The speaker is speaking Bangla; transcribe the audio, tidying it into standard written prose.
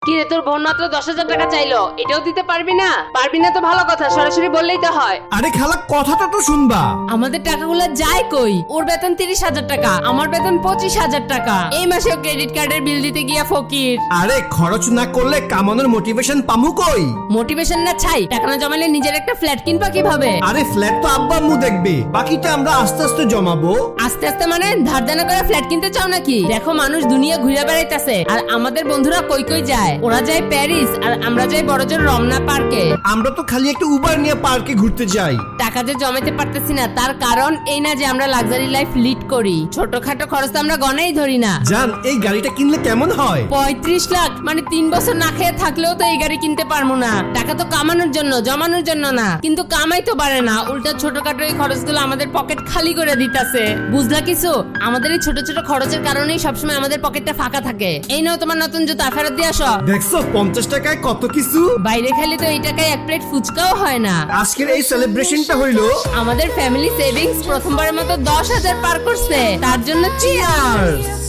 কি রে, তোর বোন মাত্র 10,000 টাকা চাইলো, এটাও দিতে পারবি না? পারবি না তো ভালো কথা, সরাসরি বললেই তো হয়। আরে খালা, কথাটা তো শুনবা। আমাদের টাকাগুলো যায় কই? ওর বেতন 30,000 টাকা, আমার বেতন 25,000 টাকা। এই মাসেও ক্রেডিট কার্ডের বিল দিতে গিয়া ফকির। আরে খরচ না করলে কামানোর মোটিভেশন পামু কই? মোটিভেশন না ছাই, টাকা না জমালে নিজের একটা ফ্ল্যাট কিনবা কিভাবে? আরে ফ্ল্যাট তো আব্বা আম্মু দেখবে, বাকিটা আমরা আস্তে আস্তে জমাবো। আস্তে আস্তে মানে ধার দেনা করে ফ্ল্যাট কিনতে চাও নাকি? দেখো মানুষ দুনিয়া ঘুরে বেড়াইতেছে, আর আমাদের বন্ধুরা কই কই যায়। ওরা যায় প্যারিস আর আমরা যাই বড়জোর রমনা পার্কে। আমরা তো খালি একটা উবার নিয়ে পার্কে ঘুরতে যাই। টাকা যে জমাতে পারতেছি না তার কারণ এই না যে আমরা লাক্সারি লাইফ লিড করি। ছোটখাটো খরচ তো আমরা গণেই ধরি না। জান, এই গাড়িটা কিনলে কেমন হয়? 35 লাখ মানে 3 বছর না খেয়ে থাকলেও তো এই গাড়ি কিনতে পারবো না। টাকা তো কামানোর জন্য, জমানোর জন্য না। কিন্তু কামাই তো পারে না, উল্টা ছোটখাটো এই খরচগুলো আমাদের পকেট খালি করে দিতেছে। বুঝলা কিছু? আমাদের এই ছোট ছোট খরচের কারণেই সবসময় আমাদের পকেটটা ফাঁকা থাকে। এই নাও তোমার নতুন জুতা, ফেরত দিয়ে আসো। দেখছো 50 টাকায় কত কিছু। বাইরে খেলে তো এই টাকায় এক প্লেট ফুচকাও হয় না। আজকের এই সেলিব্রেশনটা হইলো আমাদের ফ্যামিলি সেভিংস প্রথমবারের মতো 10,000 পার করছে, তার জন্য চিয়ার্স।